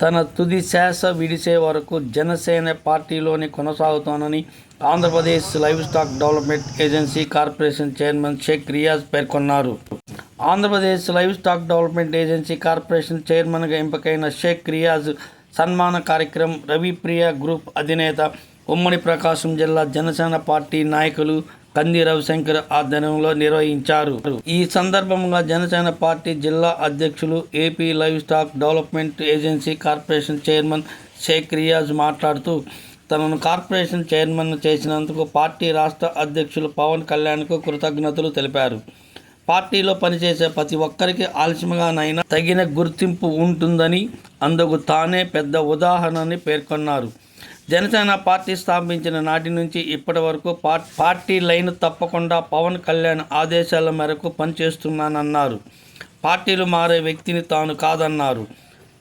తన తుది శ్వాస విడిసే వరకు జనసేన పార్టీలోనే కొనసాగుతానని Andhra Pradesh livestock development agency corporation chairman Sheikh Riyaz పేర్కొన్నారు. Andhra Pradesh livestock development agency corporation చైర్మన్గా ఎంపికైన షేక్ రియాజ్ సన్మాన కార్యక్రమం రవిప్రియ గ్రూప్ అధినేత ఉమ్మడి ప్రకాశం జిల్లా జనసేన పార్టీ నాయకులు కంది రవిశంకర్ ఆధ్వర్యంలో నిర్వహించారు. ఈ సందర్భంగా జనసేన పార్టీ జిల్లా అధ్యక్షులు, AP livestock development agency corporation chairman Sheikh Riyaz మాట్లాడుతూ తనను కార్పొరేషన్ చైర్మన్ చేసినందుకు పార్టీ రాష్ట్ర అధ్యక్షులు పవన్ కళ్యాణ్కు కృతజ్ఞతలు తెలిపారు. పార్టీలో పనిచేసే ప్రతి ఒక్కరికి ఆలస్యంగానైనా తగిన గుర్తింపు ఉంటుందని, అందుకు తానే పెద్ద ఉదాహరణని పేర్కొన్నారు. జనసేన పార్టీ స్థాపించిన నాటి నుంచి ఇప్పటి వరకు పార్టీ లైన్ తప్పకుండా పవన్ కళ్యాణ్ ఆదేశాల మేరకు పనిచేస్తున్నానన్నారు. పార్టీలు మారే వ్యక్తిని తాను కాదన్నారు.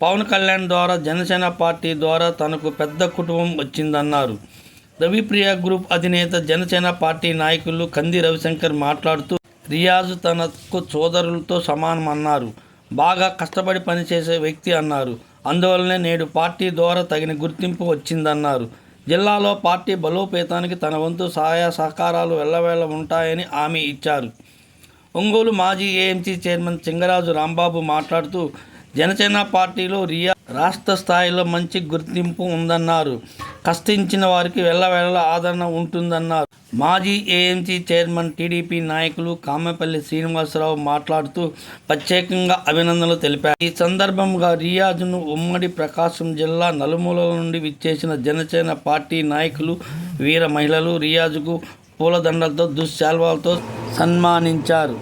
పవన్ కళ్యాణ్ ద్వారా జనసేన పార్టీ ద్వారా తనకు పెద్ద కుటుంబం వచ్చిందన్నారు. రవిప్రియ గ్రూప్ అధినేత జనసేన పార్టీ నాయకులు కంది రవిశంకర్ మాట్లాడుతూ రియాజ్ తనకు సోదరులతో సమానమన్నారు. బాగా కష్టపడి పనిచేసే వ్యక్తి అన్నారు. అందువల్లనే నేడు పార్టీ ద్వారా తగిన గుర్తింపు వచ్చిందన్నారు. జిల్లాలో పార్టీ బలోపేతానికి తన వంతు సహాయ సహకారాలు ఎల్లవేళ ఉంటాయని హామీ ఇచ్చారు. ఒంగోలు మాజీ ఏఎంసీ చైర్మన్ చింగరాజు రాంబాబు మాట్లాడుతూ జనసేన పార్టీలో రియా రాష్ట్ర స్థాయిలో మంచి గుర్తింపు ఉందన్నారు. కష్టించిన వారికి వెళ్ళవేళ ఆదరణ ఉంటుందన్నారు. మాజీ ఏఎంసీ చైర్మన్ టీడీపీ నాయకులు కామెపల్లి శ్రీనివాసరావు మాట్లాడుతూ ప్రత్యేకంగా అభినందనలు తెలిపారు. ఈ సందర్భంగా రియాజ్ను ఉమ్మడి ప్రకాశం జిల్లా నలుమూలల నుండి విచ్చేసిన జనసేన పార్టీ నాయకులు, వీర మహిళలు రియాజ్కు పూలదండలతో, దుశ్శాల్వాలతో సన్మానించారు.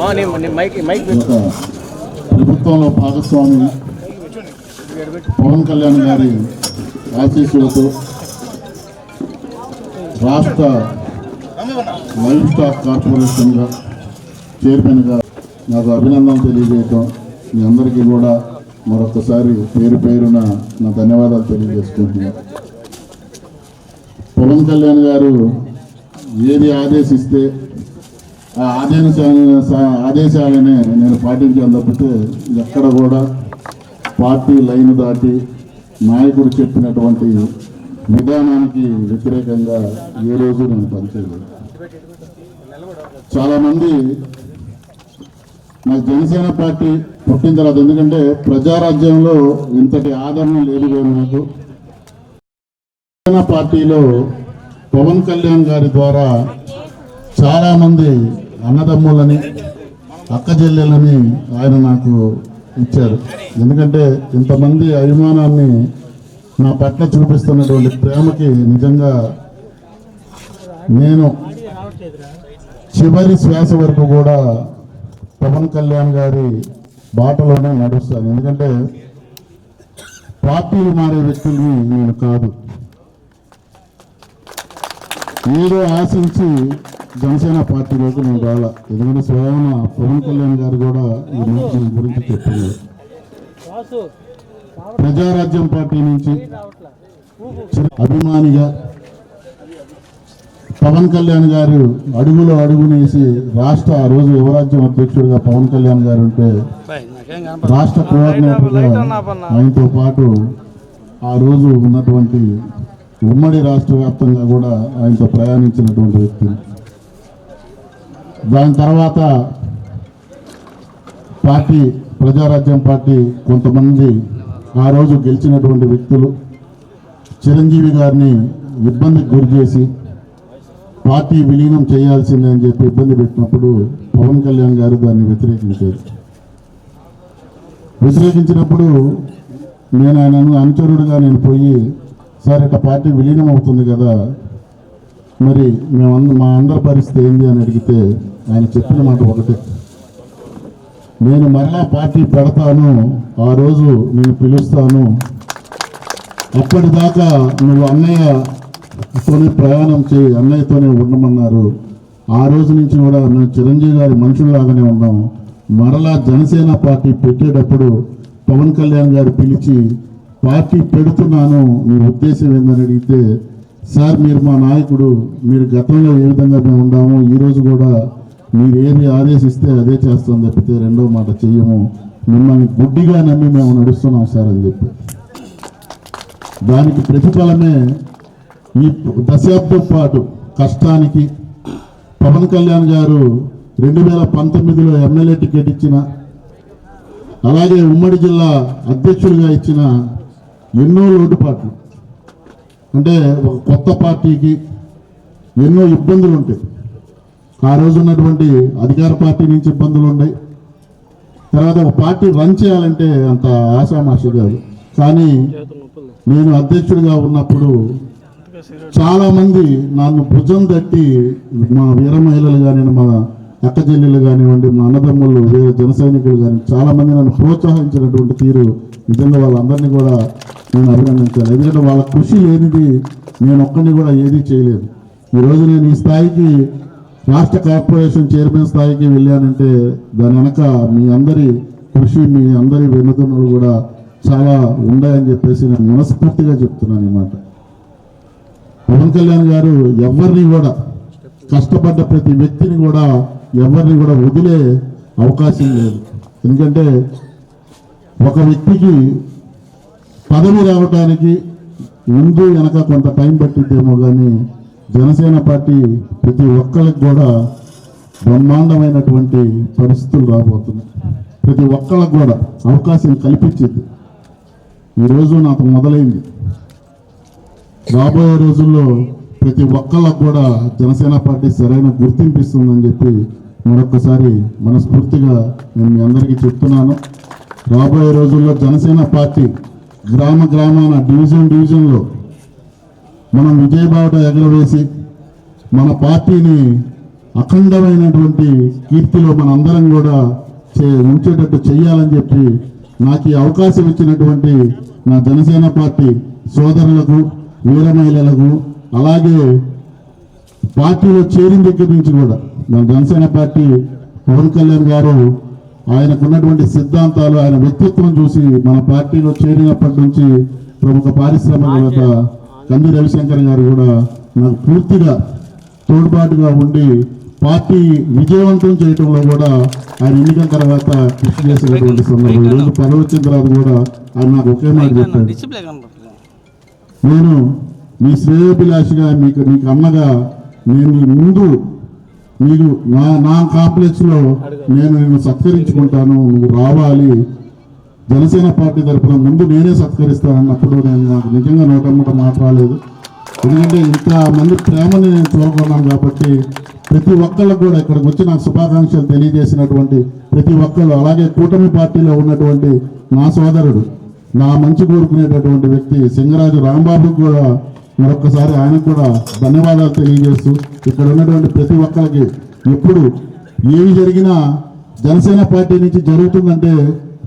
ఒక ప్రభుత్వంలో భాగస్వామి పవన్ కళ్యాణ్ గారి ఆశీస్సులతో రాష్ట్ర లైవ్ స్టాక్ కార్పొరేషన్గా చైర్మన్గా నాకు అభినందనలు తెలియజేయటం మీ అందరికీ కూడా మరొకసారి పేరు పేరున నా ధన్యవాదాలు తెలియజేసుకుంటున్నాను. పవన్ కళ్యాణ్ గారు ఏది ఆదేశిస్తే ఆ ఆదేశాలనే నేను పాటించాను తప్పితే ఎక్కడ కూడా పార్టీ లైన్ దాటి నాయకుడు చెప్పినటువంటి విధానానికి వ్యతిరేకంగా ఏ రోజు నేను పనిచేయలేదు. చాలామంది నాకు జనసేన పార్టీ పుట్టిన తర్వాత, ఎందుకంటే ప్రజారాజ్యంలో ఇంతటి ఆదరణ లేదు నాకు. జనసేన పార్టీలో పవన్ కళ్యాణ్ గారి ద్వారా చాలామంది అన్నదమ్ములని అక్క చెల్లెలని ఆయన నాకు ఇచ్చారు. ఎందుకంటే ఇంతమంది అభిమానాన్ని నా పట్ల చూపిస్తున్నటువంటి ప్రేమకి నిజంగా నేను చివరి శ్వాస వరకు కూడా పవన్ కళ్యాణ్ గారి బాటలోనే నడుస్తాను. ఎందుకంటే పార్టీలు మారే వ్యక్తుల్ని నేను కాదు. ఏదో ఆశించి జనసేన పార్టీలోకి నేను రాలా. ఎందుకంటే స్వయం పవన్ కళ్యాణ్ గారు కూడా ఈ మాట గురించి చెప్తున్నారు. ప్రజారాజ్యం పార్టీ నుంచి అభిమానిగా పవన్ కళ్యాణ్ గారు అడుగులో అడుగునేసి రాష్ట్ర ఆ రోజు యువరాజ్యం అధ్యక్షుడిగా పవన్ కళ్యాణ్ గారు ఉంటే రాష్ట్ర కోఆర్డినేటర్గా ఆయనతో పాటు ఆ రోజు ఉన్నటువంటి ఉమ్మడి రాష్ట్ర వ్యాప్తంగా కూడా ఆయనతో ప్రయాణించినటువంటి వ్యక్తి. దాని తర్వాత పార్టీ ప్రజారాజ్యం పార్టీ కొంతమంది ఆ రోజు గెలిచినటువంటి వ్యక్తులు చిరంజీవి గారిని ఇబ్బందికి గురి చేసి పార్టీ విలీనం చేయాల్సిందే అని చెప్పి ఇబ్బంది పెట్టినప్పుడు పవన్ కళ్యాణ్ గారు దాన్ని వ్యతిరేకించారు. వ్యతిరేకించినప్పుడు నేను ఆయన అనుచరుడుగా నేను పోయి, సార్ ఇట్లా పార్టీ విలీనం అవుతుంది కదా, మరి మా అందరి పరిస్థితి ఏంటి అని అడిగితే ఆయన చెప్పిన మాట ఒకటే, నేను మరలా పార్టీ పెడతాను, ఆ రోజు నేను పిలుస్తాను, అప్పటిదాకా నువ్వు అన్నయ్యతోనే ప్రయాణం చేయి, అన్నయ్యతోనే ఉండమన్నారు. ఆ రోజు నుంచి కూడా మేము చిరంజీవి గారి మనుషుల్లాగానే ఉన్నాం. మరలా జనసేన పార్టీ పెట్టేటప్పుడు పవన్ కళ్యాణ్ గారు పిలిచి పార్టీ పెడుతున్నాను, మీ ఉద్దేశం ఏందని అడిగితే, సార్ మీరు మా నాయకుడు, మీరు గతంలో ఏ విధంగా మేము ఉన్నాము, ఈరోజు కూడా మీరు ఏది ఆదేశిస్తే అదే చేస్తాం తప్పితే రెండో మాట చెయ్యము, మిమ్మల్ని గుడ్డిగా నమ్మి మేము నడుస్తున్నాం సార్ అని చెప్పి. దానికి ప్రతిఫలమే ఈ దశాబ్దం పాటు కష్టానికి పవన్ కళ్యాణ్ గారు 2019లో ఎమ్మెల్యే టికెట్ ఇచ్చిన, అలాగే ఉమ్మడి జిల్లా అధ్యక్షుడిగా ఇచ్చిన ఎన్నో లోటుపాట్లు, అంటే ఒక కొత్త పార్టీకి ఎన్నో ఇబ్బందులు ఉంటాయి. ఆ రోజు ఉన్నటువంటి అధికార పార్టీ నుంచి ఇబ్బందులు ఉన్నాయి. తర్వాత ఒక పార్టీ రన్ చేయాలంటే అంత ఆశామాషి కాదు. కానీ నేను అధ్యక్షుడిగా ఉన్నప్పుడు చాలామంది నన్ను భుజం తట్టి, మా వీర మహిళలు కానివ్వండి, మా అక్క చెల్లెలు కానివ్వండి, మా అన్నదమ్ములు, వేరే జన సైనికులు కానీ చాలామంది నన్ను ప్రోత్సహించినటువంటి తీరు నిజంగా వాళ్ళందరినీ కూడా నేను అభినందించాను. ఎందుకంటే వాళ్ళ కృషి లేనిది నేను ఒక్కడిని కూడా ఏదీ చేయలేదు. ఈరోజు నేను ఈ స్థాయికి రాష్ట్ర కార్పొరేషన్ చైర్మన్ స్థాయికి వెళ్ళానంటే దాని వెనక మీ అందరి కృషి, మీ అందరి వెన్నుదన్నులు కూడా చాలా ఉన్నాయని చెప్పేసి నేను మనస్ఫూర్తిగా చెప్తున్నాను ఈ మాట. పవన్ కళ్యాణ్ గారు ఎవరిని కూడా, కష్టపడ్డ ప్రతి వ్యక్తిని కూడా ఎవరిని కూడా వదిలే అవకాశం లేదు. ఎందుకంటే ఒక వ్యక్తికి పదవి రావడానికి ముందు వెనక కొంత టైం పట్టిద్దేమో కానీ జనసేన పార్టీ ప్రతి ఒక్కరికి కూడా బ్రహ్మాండమైనటువంటి పరిస్థితులు రాబోతున్నాయి. ప్రతి ఒక్కరికి కూడా అవకాశం కల్పించింది. ఈరోజు నాకు మొదలైంది. రాబోయే రోజుల్లో ప్రతి ఒక్కళ్ళకు కూడా జనసేన పార్టీ సరైన గుర్తింపు ఇస్తుందని చెప్పి మరొకసారి మనస్ఫూర్తిగా నేను మీ అందరికీ చెప్తున్నాను. రాబోయే రోజుల్లో జనసేన పార్టీ గ్రామ గ్రామాన, డివిజన్లో మనం విజయబావుట ఎగరవేసి మన పార్టీని అఖండమైనటువంటి కీర్తిలో మనందరం కూడా ఉంచేటట్టు చేయాలని చెప్పి నాకు ఈ అవకాశం ఇచ్చినటువంటి నా జనసేన పార్టీ సోదరులకు, వీర మహిళలకు, అలాగే పార్టీలో చేరిన దగ్గర నుంచి కూడా మన జనసేన పార్టీ పవన్ కళ్యాణ్ గారు ఆయనకున్నటువంటి సిద్ధాంతాలు, ఆయన వ్యక్తిత్వం చూసి మన పార్టీలో చేరినప్పటి నుంచి ప్రముఖ పారిశ్రామికవేత్త కంది రవిశంకర్ గారు కూడా నాకు పూర్తిగా తోడ్పాటుగా ఉండి పార్టీ విజయవంతం చేయడంలో కూడా ఆయన ఎన్నికల తర్వాత కృషి చేసినటువంటి సందర్భం. ఈరోజు పదవి వచ్చిన తర్వాత కూడా ఆయన నాకు ఒకే మాట చెప్పాడు, నేను మీ శ్రేయోభిలాషిగా మీకు అన్నగా నేను ముందు మీకు నా కాంప్లెక్స్ లో నేను సత్కరించుకుంటాను, నువ్వు రావాలి, జనసేన పార్టీ తరఫున ముందు నేనే సత్కరిస్తానన్నప్పుడు నేను నాకు నిజంగా నోటమ్మట మాట రాలేదు. ఎందుకంటే ఇంతమంది ప్రేమని నేను చూరుకున్నాను కాబట్టి ప్రతి ఒక్కళ్ళకు కూడా ఇక్కడికి వచ్చి నాకు శుభాకాంక్షలు తెలియజేసినటువంటి ప్రతి ఒక్కళ్ళు, అలాగే కూటమి పార్టీలో ఉన్నటువంటి నా సోదరుడు, నా మంచి కోరుకునేటటువంటి వ్యక్తి సింగరాజు రాంబాబుకు కూడా మరొక్కసారి ఆయనకు కూడా ధన్యవాదాలు తెలియజేస్తూ ఇక్కడ ఉన్నటువంటి ప్రతి ఒక్కరికి ఎప్పుడు ఏమి జరిగినా జనసేన పార్టీ నుంచి జరుగుతుందంటే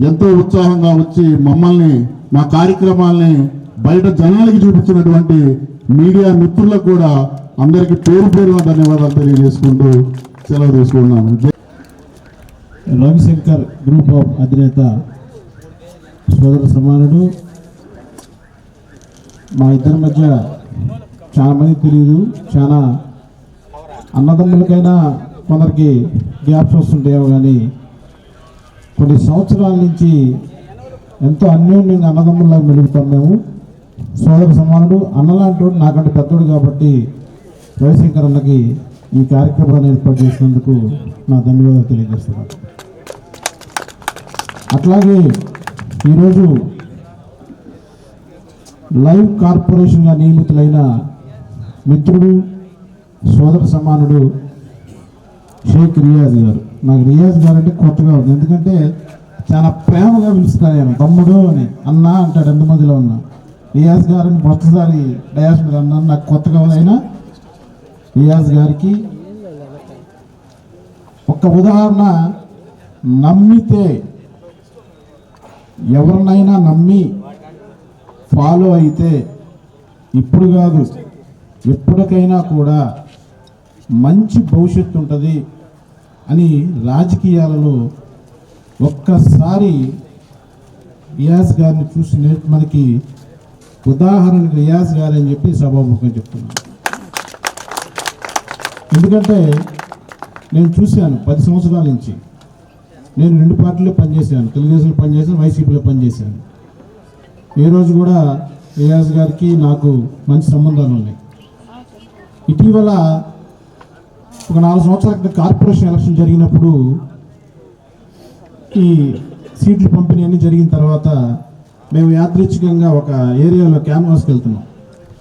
ఎంతో ఉత్సాహంగా వచ్చి మమ్మల్ని మా కార్యక్రమాల్ని బయట జనాలకి చూపించినటువంటి మీడియా మిత్రులకు కూడా అందరికీ పేరు పేరుగా ధన్యవాదాలు తెలియజేసుకుంటూ సెలవు తీసుకున్నాను. రవిశంకర్ గ్రూప్ ఆఫ్ అధినేత సోదర సమానుడు, మా ఇద్దరి మధ్య చాలా మంది తెలియదు, చాలా అన్నదమ్ములకైనా కొందరికి గ్యాప్స్ వస్తుంటాయేమో కానీ కొన్ని సంవత్సరాల నుంచి ఎంతో అన్యోన్యంగా అన్నదమ్ముల్లా మెలుగుతాం మేము. సోదర సమానుడు, అన్నలాంటి నాకంటే పెద్దోడు కాబట్టి రవిశంకర్ అన్నకి ఈ కార్యక్రమాన్ని ఏర్పాటు చేసినందుకు నా ధన్యవాదాలు తెలియజేస్తున్నాను. అట్లాగే ఈరోజు లైవ్ కార్పొరేషన్గా నియమితులైన మిత్రుడు, సోదర సమానుడు షేక్ రియాజ్ గారు. నాకు రియాజ్ గారు అంటే కొత్తగా ఉంది, ఎందుకంటే చాలా ప్రేమగా పిలుస్తాను నేను, తమ్ముడు అని, అన్న అంటాడు ఎంతమందిలో ఉన్నా. రియాజ్ గారిని మొదటిసారి డయాస్ మీద అన్నాను, నాకు కొత్తగా ఉందైనా రియాజ్ గారికి ఒక్క ఉదాహరణ, నమ్మితే ఎవరినైనా నమ్మి ఫాలో అయితే ఇప్పుడు కాదు ఎప్పటికైనా కూడా మంచి భవిష్యత్తు ఉంటుంది అని రాజకీయాలలో ఒక్కసారి రియాజ్ గారిని చూసి మనకి ఉదాహరణకి రియాజ్ గారు అని చెప్పి సభాముఖంగా చెప్తున్నాను. ఎందుకంటే నేను చూశాను 10 సంవత్సరాల నుంచి, నేను 2 పార్టీలో పనిచేశాను, తెలుగుదేశంలో పనిచేశాను, వైసీపీలో పనిచేశాను. ఏ రోజు కూడా రియాజ్ గారికి నాకు మంచి సంబంధాలు ఉన్నాయి. ఇటీవల ఒక 4 సంవత్సరాల క్రితం కార్పొరేషన్ ఎలక్షన్ జరిగినప్పుడు ఈ సీట్లు పంపిణీ అన్నీ జరిగిన తర్వాత మేము యాదృచ్ఛికంగా ఒక ఏరియాలో క్యాన్వాస్కి వెళ్తున్నాం,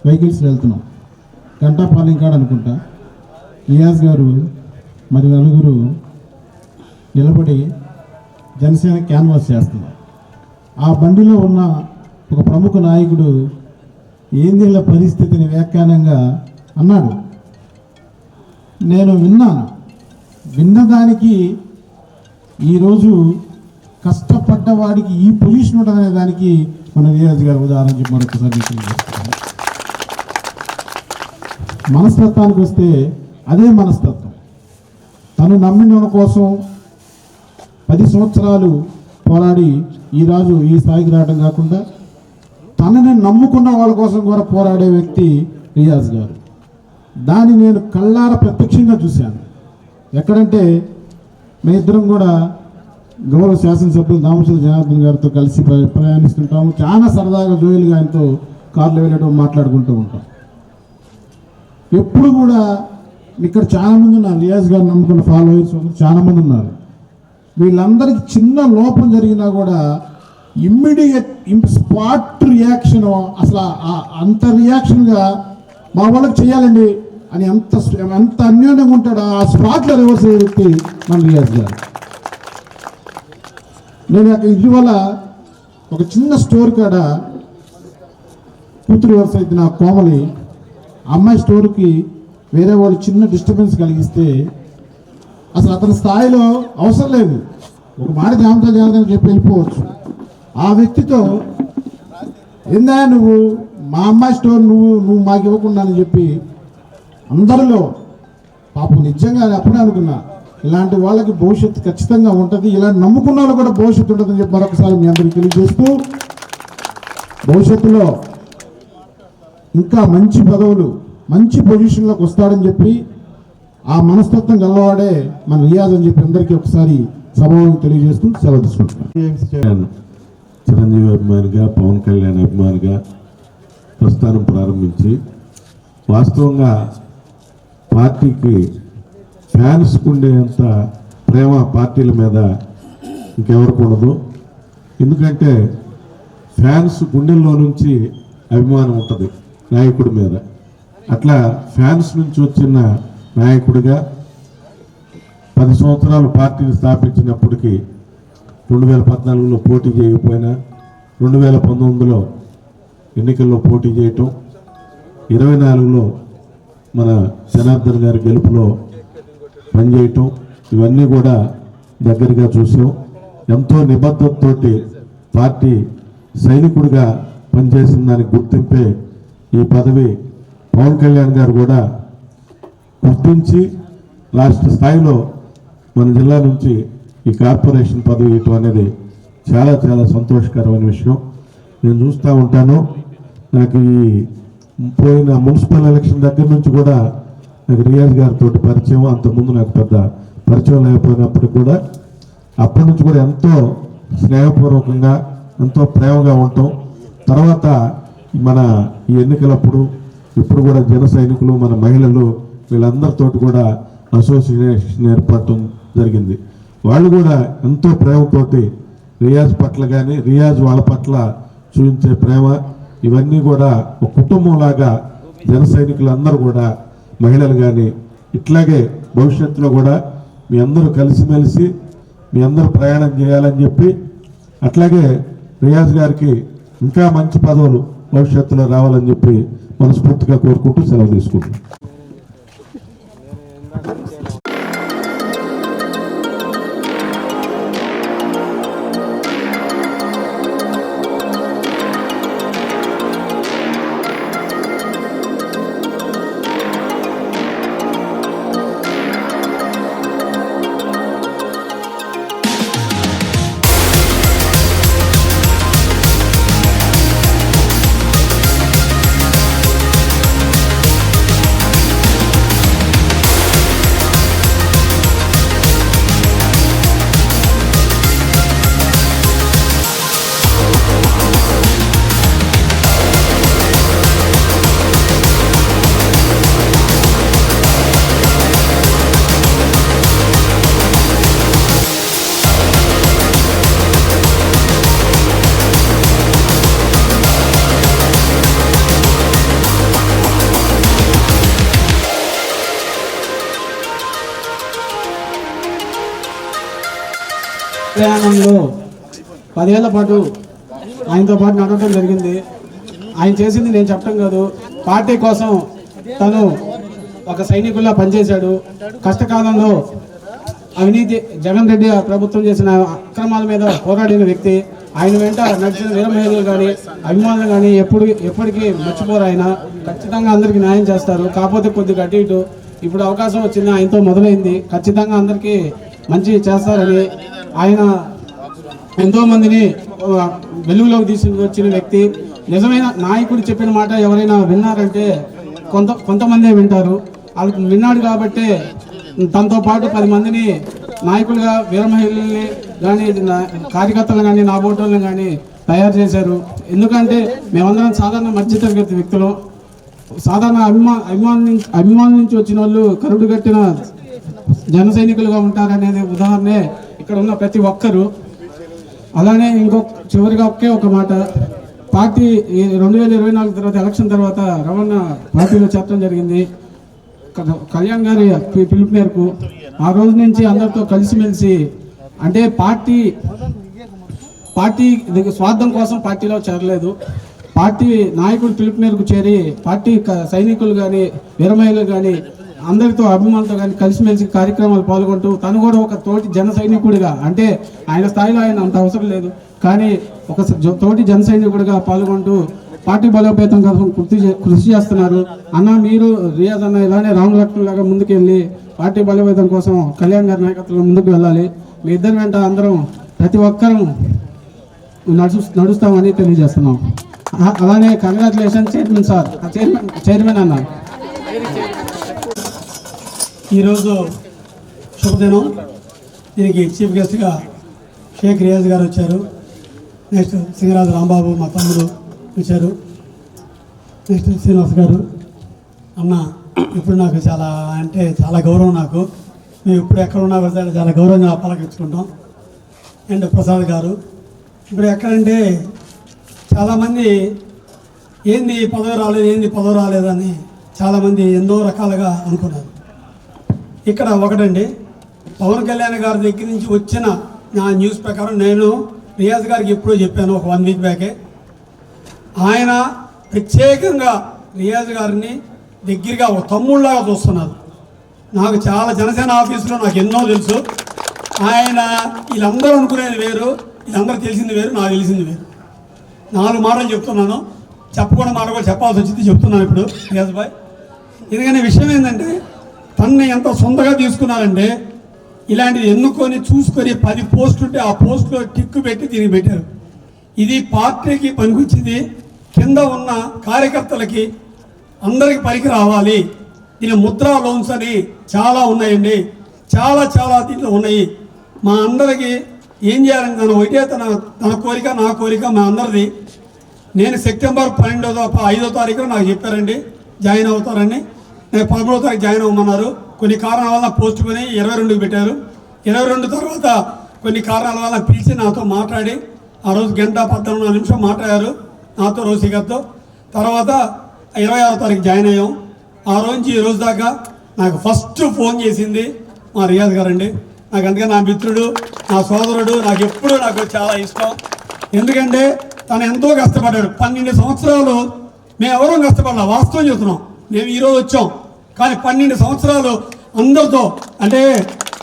వెహికల్స్లో వెళ్తున్నాం, గంటాపాలెం కాడ అనుకుంటా. రియాజ్ గారు మరి నలుగురు నిలబడి జనసేన క్యాన్వాస్ చేస్తున్నారు. ఆ బండిలో ఉన్న ఒక ప్రముఖ నాయకుడు ఏందిళ్ళ పరిస్థితిని వ్యాఖ్యానంగా అన్నాడు. నేను విన్నాను, విన్నదానికి ఈరోజు కష్టపడ్డవాడికి ఈ పొజిషన్ ఉంటుందనే దానికి మన రియాజ్ గారు ఉదాహరణ చెప్పి మరొకసారి మనస్తత్వానికి వస్తే అదే మనస్తత్వం. తను నమ్మిన కోసం 10 సంవత్సరాలు పోరాడి ఈరోజు ఈ స్థాయికి రావడం కాకుండా తనని నమ్ముకున్న వాళ్ళ కోసం కూడా పోరాడే వ్యక్తి రియాజ్ గారు. దాన్ని నేను కళ్ళారా ప్రత్యక్షంగా చూశాను. ఎక్కడంటే మేమిద్దరం కూడా గౌరవ శాసనసభ్యులు దామచంద్ర జనార్దన్ గారితో కలిసి ప్రయాణిస్తుంటాము. చాలా సరదాగా జోయిల్గా ఆయనతో కార్లో వెళ్ళడం మాట్లాడుకుంటూ ఉంటాం. ఎప్పుడు కూడా ఇక్కడ చాలామంది ఉన్నారు, రియాజ్ గారు నమ్ముకున్న ఫాలోవర్స్ చాలామంది ఉన్నారు. వీళ్ళందరికీ చిన్న లోపం జరిగినా కూడా ఇమ్మీడియట్ స్పాట్ రియాక్షన్, అసలు అంత రియాక్షన్గా మా వాళ్ళకి చేయాలండి అని ఎంత అన్యోన్యంగా ఉంటాడో ఆ స్పాట్లో రివర్స్ అయ్యే వ్యక్తి మన రియాజ్ గారు. నేను ఇటీవల ఒక చిన్న స్టోర్ కాడ కూతురు వరుస అయితే నా కోమలి అమ్మాయి స్టోర్కి వేరే వాళ్ళు చిన్న డిస్టర్బెన్స్ కలిగిస్తే అసలు అతని స్థాయిలో అవసరం లేదు, ఒక మాట జామతో జాగ్రత్తగా చెప్పి వెళ్ళిపోవచ్చు. ఆ వ్యక్తితో ఏందా నువ్వు మా అమ్మాయి స్టోర్ నువ్వు మాకు ఇవ్వకుండా అని చెప్పి అందరిలో పాపం నిజంగా అప్పుడే అనుకున్నా ఇలాంటి వాళ్ళకి భవిష్యత్తు ఖచ్చితంగా ఉంటుంది, ఇలాంటి నమ్ముకున్న వాళ్ళు కూడా భవిష్యత్తు ఉంటుందని చెప్పి మరొకసారి మీ అందరికీ తెలియజేస్తూ భవిష్యత్తులో ఇంకా మంచి పదవులు మంచి పొజిషన్లోకి వస్తాడని చెప్పి ఆ మనస్తత్వం గలవాడే మన రియాజ్ అని చెప్పి అందరికీ ఒకసారి సభావం తెలియజేస్తూ సెలవు తీసుకుంటున్నాను. చిరంజీవి అభిమానిగా, పవన్ కళ్యాణ్ అభిమానిగా ప్రస్థానం ప్రారంభించి వాస్తవంగా పార్టీకి ఫ్యాన్స్కి ఉండేంత ప్రేమ పార్టీల మీద ఇంకెవరికి ఉండదు. ఎందుకంటే ఫ్యాన్స్ గుండెల్లో నుంచి అభిమానం ఉంటుంది నాయకుడి మీద. అట్లా ఫ్యాన్స్ నుంచి వచ్చిన నాయకుడిగా 10 సంవత్సరాలు పార్టీని స్థాపించినప్పటికీ 2014లో పోటీ చేయకపోయినా 2019లో ఎన్నికల్లో పోటీ చేయటం, 24లో మన జనార్దన్ గారి గెలుపులో పనిచేయటం, ఇవన్నీ కూడా దగ్గరగా చూసాం. ఎంతో నిబద్ధతతోటి పార్టీ సైనికుడిగా పనిచేసిన దానికి గుర్తింపే ఈ పదవి పవన్ కళ్యాణ్ గారు కూడా గుర్తించి లాస్ట్ స్థాయిలో మన జిల్లా నుంచి ఈ కార్పొరేషన్ పదవి ఇవ్వటం అనేది చాలా చాలా సంతోషకరమైన విషయం. నేను చూస్తూ ఉంటాను. నాకు ఈ పోయిన మున్సిపల్ ఎలక్షన్ దగ్గర నుంచి కూడా నాకు రియాజ్ గారితో పరిచయం, అంతకుముందు నాకు పెద్ద పరిచయం లేకపోయినప్పుడు కూడా అప్పటి నుంచి కూడా ఎంతో స్నేహపూర్వకంగా ఎంతో ప్రేమగా ఉంటాం. తర్వాత మన ఈ ఎన్నికలప్పుడు ఇప్పుడు కూడా జన సైనికులు, మన మహిళలు వీళ్ళందరితోటి కూడా అసోసియేషన్ ఏర్పడటం జరిగింది. వాళ్ళు కూడా ఎంతో ప్రేమతోటి రియాజ్ పట్ల కానీ రియాజ్ వాళ్ళ పట్ల చూపించే ప్రేమ ఇవన్నీ కూడా ఒక కుటుంబంలాగా జన సైనికులందరూ కూడా మహిళలు కానీ ఇట్లాగే భవిష్యత్తులో కూడా మీ అందరూ కలిసిమెలిసి మీ అందరూ ప్రయాణం చేయాలని చెప్పి, అట్లాగే రియాజ్ గారికి ఇంకా మంచి పదవులు భవిష్యత్తులో రావాలని చెప్పి మనస్ఫూర్తిగా కోరుకుంటూ సెలవు తీసుకుంటున్నాను. ప్రయాణంలో 10 ఏళ్ల పాటు ఆయనతో పాటు నడవడం జరిగింది. ఆయన చేసింది నేను చెప్పడం కాదు, పార్టీ కోసం తను ఒక సైనికుల్లా పనిచేశాడు. కష్టకాలంలో అవినీతి జగన్ రెడ్డి ప్రభుత్వం చేసిన అక్రమాల మీద పోరాడిన వ్యక్తి. ఆయన వెంట నడిచిన వీరమహిళలు కానీ అభిమానులు కానీ ఎప్పటికీ మర్చిపోరు. ఆయన ఖచ్చితంగా అందరికీ న్యాయం చేస్తారు. కాకపోతే కొద్దిగా అటు ఇటు ఇప్పుడు అవకాశం వచ్చింది, ఆయనతో మొదలైంది. ఖచ్చితంగా అందరికీ మంచి చేస్తారని ఆయన ఎంతోమందిని వెలుగులోకి తీసుకొచ్చిన వ్యక్తి. నిజమైన నాయకుడు చెప్పిన మాట ఎవరైనా విన్నారంటే కొంతమందే వింటారు. వాళ్ళకి విన్నాడు కాబట్టి తనతో పాటు 10 మందిని నాయకులుగా వీరమహిళల్ని కానీ కార్యకర్తలు కానీ నాబోటోళ్ళని కానీ తయారు చేశారు. ఎందుకంటే మేమందరం సాధారణ మధ్యతరగతి వ్యక్తులు, సాధారణ అభిమానం నుంచి వచ్చిన వాళ్ళు కరుడు కట్టిన జన సైనికులుగా ఉంటారనేది ఉదాహరణే ఇక్కడ ఉన్న ప్రతి ఒక్కరు. అలానే చివరిగా ఒక మాట, పార్టీ 2024 తర్వాత ఎలక్షన్ తర్వాత రమణ పార్టీలో చేరడం జరిగింది. కళ్యాణ్ గారి పిలుపు మేరకు ఆ రోజు నుంచి అందరితో కలిసిమెలిసి, అంటే పార్టీ స్వార్థం కోసం పార్టీలో చేరలేదు. పార్టీ నాయకుడు పిలుపు మేరకు చేరి పార్టీ సైనికులు కానీ వీరమహిళలు కానీ అందరితో అభిమానులతో కానీ కలిసిమెలిసి కార్యక్రమాలు పాల్గొంటూ తను కూడా ఒక తోటి జన సైనికుడిగా, అంటే ఆయన స్థాయిలో ఆయన అంత అవసరం లేదు కానీ ఒక తోటి జన సైనికుడిగా పాల్గొంటూ పార్టీ బలోపేతం కోసం కృషి చేస్తున్నారు. అన్న మీరు రియాజ్ అన్న ఇలానే రామలక్ష్మణ్ లాగా ముందుకెళ్ళి పార్టీ బలోపేతం కోసం కళ్యాణ్ గారి నాయకత్వంలో ముందుకు వెళ్ళాలి. మీ ఇద్దరి వెంట అందరం ప్రతి ఒక్కరూ నడుస్తామని తెలియజేస్తున్నాం. అలానే కంగ్రాచులేషన్ చైర్మన్ సార్, చైర్మన్ అన్న. ఈరోజు శుభదినం. దీనికి చీఫ్ గెస్ట్గా షేక్ రియాజ్ గారు వచ్చారు. నెక్స్ట్ సింగరాజు రాంబాబు మా తమ్ముడు వచ్చారు. నెక్స్ట్ శ్రీనివాస్ గారు. అన్న ఇప్పుడు నాకు చాలా గౌరవం. నాకు మేము ఇప్పుడు ఎక్కడ ఉన్నా కూడా చాలా గౌరవంగా పలకరించుకుంటాం. అండ్ ప్రసాద్ గారు ఇప్పుడు ఎక్కడంటే చాలామంది ఏంది పదవి రాలేదని చాలామంది ఎన్నో రకాలుగా అనుకున్నారు. ఇక్కడ ఒకటండి, పవన్ కళ్యాణ్ గారి దగ్గర నుంచి వచ్చిన నా న్యూస్ ప్రకారం నేను రియాజ్ గారికి ఎప్పుడో చెప్పాను, ఒక 1 వీక్ బ్యాకే. ఆయన ప్రత్యేకంగా రియాజ్ గారిని దగ్గరగా ఒక తమ్ముళ్ళలాగా చూస్తున్నారు. నాకు చాలా జనసేన ఆఫీసులో నాకు ఎన్నో తెలుసు. ఆయన వీళ్ళందరూ అనుకునేది వేరు, వీళ్ళందరూ తెలిసింది వేరు, నాకు తెలిసింది వేరు. 4 మాటలు చెప్తున్నాను, చెప్పకుండా మాట కూడా చెప్పాల్సి వచ్చింది, చెప్తున్నాను ఇప్పుడు రియాజ్ భాయ్. ఎందుకంటే విషయం ఏంటంటే తనని ఎంత సొంతగా తీసుకున్నారంటే ఇలాంటిది ఎన్నుకొని చూసుకొని 10 పోస్టులు ఉంటే ఆ పోస్టులో టిక్కు పెట్టి దీనికి పెట్టారు. ఇది పార్టీకి పనికొచ్చింది, కింద ఉన్న కార్యకర్తలకి అందరికి పనికి రావాలి. దీని ముద్రా లోన్స్ అని చాలా ఉన్నాయండి, చాలా దీంట్లో ఉన్నాయి. మా అందరికి ఏం చేయాలని ఒకటే తన కోరిక, నా కోరిక, మా అందరిది. నేను సెప్టెంబర్ 5వ తారీఖున నాకు చెప్పారండి జాయిన్ అవుతారని. నేను 13వ తారీఖు జాయిన్ అవ్వమన్నారు. కొన్ని కారణాల వల్ల పోస్ట్ కొని 22కి పెట్టారు. 22 తర్వాత కొన్ని కారణాల వల్ల పిలిచి నాతో మాట్లాడి ఆ రోజు 1:14 మాట్లాడారు నాతో, రోసి గారితో. తర్వాత 26వ తారీఖు జాయిన్ అయ్యాం. ఆ రోజు నుంచి ఈ రోజు దాకా నాకు ఫస్ట్ ఫోన్ చేసింది మా రియాజ్ గారండి. నాకు అందుకని నా మిత్రుడు, నా సోదరుడు, నాకు చాలా ఇష్టం. ఎందుకంటే తను ఎంతో కష్టపడ్డాడు. 12 సంవత్సరాలు మేము ఎవరూ కష్టపడాలి, వాస్తవం చెప్తున్నాం. మేము ఈరోజు వచ్చాం కానీ 12 సంవత్సరాలు అందరితో, అంటే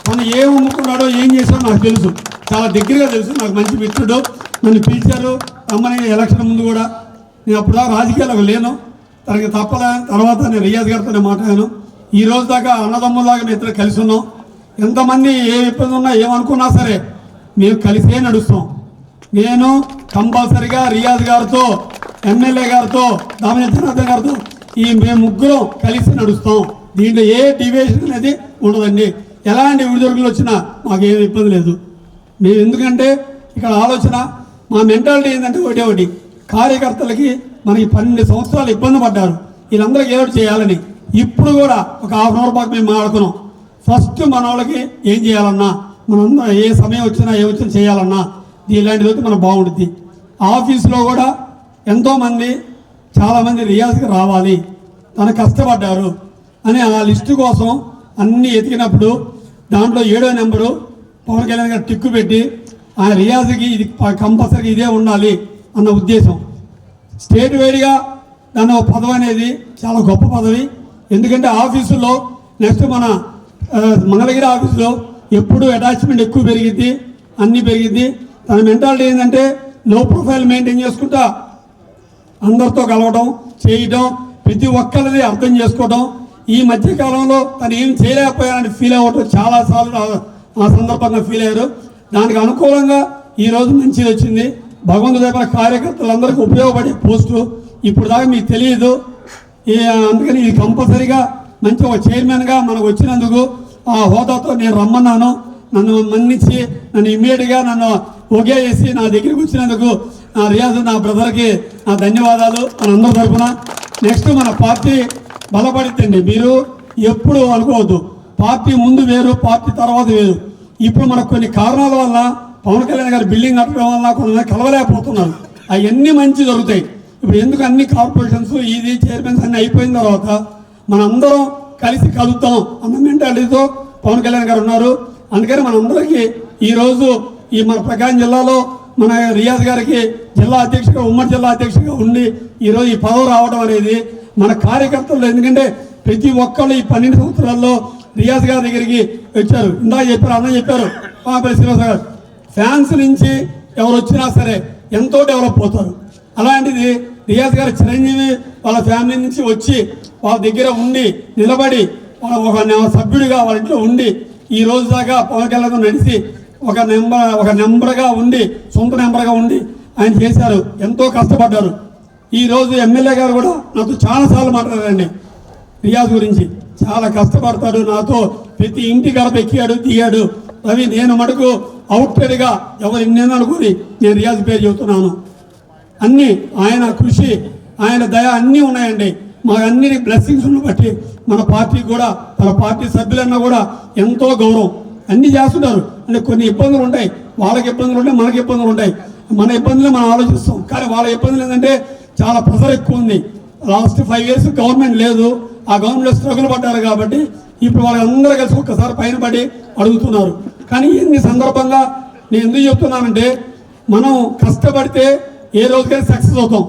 తను ఏం అమ్ముకున్నాడో ఏం చేశాడో నాకు తెలుసు, చాలా దగ్గరగా తెలుసు. నాకు మంచి మిత్రుడు. నన్ను పిలిచారు రమ్మని ఎలక్షన్ ముందు కూడా. నేను అప్పుడు రాజకీయాలకు లేను, తనకి తప్పదా. తర్వాత నేను రియాజ్ గారితోనే మాట్లాడాను. ఈ రోజు దాకా అన్నదమ్ములాగా మేము ఇద్దరు కలిసి ఉన్నాం. ఎంతమంది ఏ ఇబ్బంది ఉన్నా ఏమనుకున్నా సరే మేము కలిసే నడుస్తాం. నేను కంపల్సరిగా రియాజ్ గారితో, ఎమ్మెల్యే గారితో, దామిని జనార్దన్ గారితో మేము ముగ్గురం కలిసి నడుస్తాం. దీంట్లో ఏ డివియేషన్ అనేది ఉండదండి. ఎలాంటి విడుదలలు వచ్చినా మాకేం ఇబ్బంది లేదు. మేము ఎందుకంటే ఇక్కడ ఆలోచన, మా మెంటాలిటీ ఏంటంటే ఒకటి, కార్యకర్తలకి మనకి 12 సంవత్సరాలు ఇబ్బంది పడ్డారు, వీళ్ళందరికీ ఏదో చేయాలని. ఇప్పుడు కూడా ఒక హాఫ్ అన్ అవర్ పాటు మేము మాట్లాడుకున్నాం. ఫస్ట్ మన వాళ్ళకి ఏం చేయాలన్నా, మనందరం ఏ సమయం వచ్చినా ఏ వచ్చినా చేయాలన్నా ఇలాంటిది అయితే మనకు బాగుంటుంది. ఆఫీసులో కూడా ఎంతోమంది చాలామంది రియాజ్కి రావాలి, తను కష్టపడ్డారు అని ఆ లిస్టు కోసం అన్నీ ఎతికినప్పుడు దాంట్లో 7వ నెంబరు పవన్ కళ్యాణ్ గారు టిక్కు పెట్టి ఆ రియాజ్కి ఇది కంపల్సరీ ఇదే ఉండాలి అన్న ఉద్దేశం. స్టేట్ వైడ్గా దాని పదవి అనేది చాలా గొప్ప పదవి. ఎందుకంటే ఆఫీసులో నెక్స్ట్ మన మంగళగిరి ఆఫీసులో ఎప్పుడు అటాచ్మెంట్ ఎక్కువ పెరిగిద్ది, అన్నీ పెరిగిద్ది. తన మెంటాలిటీ ఏంటంటే లో ప్రొఫైల్ మెయింటైన్ చేసుకుంటా అందరితో కలవడం, చేయడం, ప్రతి ఒక్కరిది అర్థం చేసుకోవడం. ఈ మధ్యకాలంలో తను ఏం చేయలేకపోయానని ఫీల్ అవ్వటం చాలాసార్లు ఆ సందర్భంగా ఫీల్ అయ్యారు. దానికి అనుకూలంగా ఈరోజు మంచిది వచ్చింది. భగవంతుడి దగ్గర కార్యకర్తలందరికీ ఉపయోగపడే పోస్టు ఇప్పుడు దాకా మీకు తెలియదు. అందుకని ఇది కంపల్సరీగా మంచి ఒక చైర్మన్గా మనకు వచ్చినందుకు ఆ హోదాతో నేను రమ్మన్నాను. నన్ను మన్నించి నన్ను ఇమ్మీడియట్గా నన్ను ఓకే చేసి నా దగ్గరికి వచ్చినందుకు నా రియాజ్, నా బ్రదర్కి నా ధన్యవాదాలు మనందరి తరఫున. నెక్స్ట్ మన పార్టీ బలపడిద్దండి. మీరు ఎప్పుడు అనుకోవద్దు పార్టీ ముందు వేరు, పార్టీ తర్వాత వేరు. ఇప్పుడు మనకు కొన్ని కారణాల వల్ల పవన్ కళ్యాణ్ గారు బిల్డింగ్ కట్టడం వల్ల కొంతమంది కలవలేకపోతున్నారు. అవన్నీ మంచి జరుగుతాయి. ఇప్పుడు ఎందుకు అన్ని కార్పొరేషన్స్ ఇది చైర్మన్స్ అన్నీ అయిపోయిన తర్వాత మనందరం కలిసి కలుద్దాం అన్న మెంటాలిటీతో పవన్ కళ్యాణ్ గారు ఉన్నారు. అందుకని మనందరికీ ఈరోజు ఈ మన ప్రకాశం జిల్లాలో మన రియాజ్ గారికి జిల్లా అధ్యక్షుడిగా, ఉమ్మడి జిల్లా అధ్యక్షుడిగా ఉండి ఈరోజు ఈ పదవి రావడం అనేది మన కార్యకర్తలు, ఎందుకంటే ప్రతి ఒక్కళ్ళు ఈ 12 సంవత్సరాల్లో రియాజ్ గారి దగ్గరికి వచ్చారు. ఇందాక చెప్పారు, అన్న చెప్పారు, శ్రీనివాస గారు, ఫ్యాన్స్ నుంచి ఎవరు వచ్చినా సరే ఎంతో డెవలప్ అవుతారు. అలాంటిది రియాజ్ గారు చిరంజీవి వాళ్ళ ఫ్యామిలీ నుంచి వచ్చి వాళ్ళ దగ్గర ఉండి నిలబడి ఒక సభ్యుడిగా వాళ్ళ ఇంట్లో ఉండి ఈ రోజు దాకా పవన్ కళ్యాణ్ నడిచి ఒక నెంబర్గా ఉండి సొంత నెంబర్గా ఉండి ఆయన చేశారు. ఎంతో కష్టపడ్డారు. ఈరోజు ఎమ్మెల్యే గారు కూడా నాతో చాలాసార్లు మాట్లాడారండి రియాజ్ గురించి. చాలా కష్టపడతాడు, నాతో ప్రతి ఇంటి గడప ఎక్కాడు దిగాడు. రవి నేను మటుకు అవుట్సైడ్గా ఎవరు ఎన్నెన్నో అనుకుని నేను రియాజ్ పేరు చెబుతున్నాను. అన్నీ ఆయన కృషి, ఆయన దయ అన్నీ ఉన్నాయండి. మాకు అన్ని బ్లెస్సింగ్స్ బట్టి మన పార్టీకి కూడా మన పార్టీ సభ్యులన్నా కూడా ఎంతో గౌరవం. అన్నీ చేస్తున్నారు. అంటే కొన్ని ఇబ్బందులు ఉంటాయి, వాళ్ళకి ఇబ్బందులు ఉంటాయి, మనకి ఇబ్బందులు ఉంటాయి. మన ఇబ్బందులు మనం ఆలోచిస్తాం, కానీ వాళ్ళ ఇబ్బందులు ఏంటంటే చాలా ప్రెషర్ ఎక్కువ ఉంది. లాస్ట్ 5 years గవర్నమెంట్ లేదు, ఆ గవర్నమెంట్లో స్ట్రగుల్ పడ్డారు కాబట్టి ఇప్పుడు వాళ్ళందరూ కలిసి ఒక్కసారి పైన పడి అడుగుతున్నారు. కానీ ఎన్ని సందర్భంగా నేను ఎందుకు చెప్తున్నానంటే మనం కష్టపడితే ఏ రోజుకైనా సక్సెస్ అవుతాం.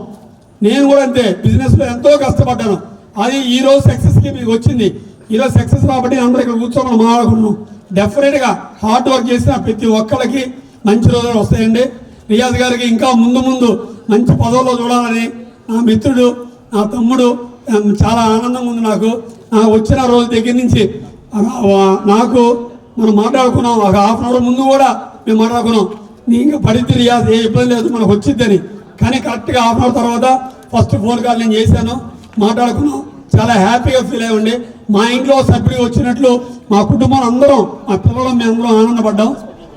నేను కూడా అంతే, బిజినెస్లో ఎంతో కష్టపడ్డాను. అది ఈ రోజు సక్సెస్కి మీకు వచ్చింది. ఈరోజు సక్సెస్ కాబట్టి అందరూ ఇక్కడ కూర్చోమని మాట్లాడుకున్నాం. డెఫినెట్గా హార్డ్ వర్క్ చేసిన ప్రతి ఒక్కరికి మంచి రోజులు వస్తాయండి. రియాజ్ గారికి ఇంకా ముందు ముందు మంచి పదవుల్లో చూడాలని నా మిత్రుడు, నా తమ్ముడు, చాలా ఆనందంగా ఉంది నాకు. వచ్చిన రోజు దగ్గర నుంచి నాకు మనం మాట్లాడుకున్నాం. ఒక 1/2 hour ముందు కూడా మేము మాట్లాడుకున్నాం, నీ ఇంకా పడితే రియాజ్ ఏ ఇబ్బంది లేదు మనకు వచ్చిద్దని. కానీ కరెక్ట్గా 1/2 hour తర్వాత ఫస్ట్ ఫోన్ కాల్ నేను చేశాను, మాట్లాడుకున్నాం. చాలా హ్యాపీగా ఫీల్ అయ్యండి. మా ఇంట్లో సభ్యుడు వచ్చినట్లు మా కుటుంబం అందరం, మా పిల్లలు మేము అందరం ఆనందపడ్డాం.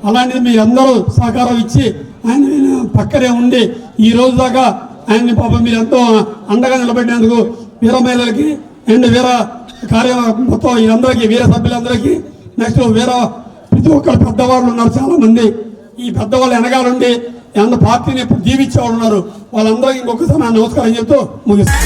అలాంటిది మీ అందరూ సహకారం ఇచ్చి ఆయన పక్కనే ఉండి ఈ రోజు దాకా ఆయన్ని పాపం మీరు ఎంతో అండగా నిలబెట్టినందుకు వీర మహిళలకి అండ్ వీర మొత్తం వీరందరికీ, వీర సభ్యులందరికీ, నెక్స్ట్ వీర ప్రతి ఒక్కరు పెద్దవాళ్ళు ఉన్నారు చాలామంది. ఈ పెద్దవాళ్ళు వెనకాలండి పార్టీని ఎప్పుడు దీవించేవాళ్ళు ఉన్నారు. వాళ్ళందరికీ ఇంకొకసారి నా నమస్కారం చెప్తూ ముగిస్తాను.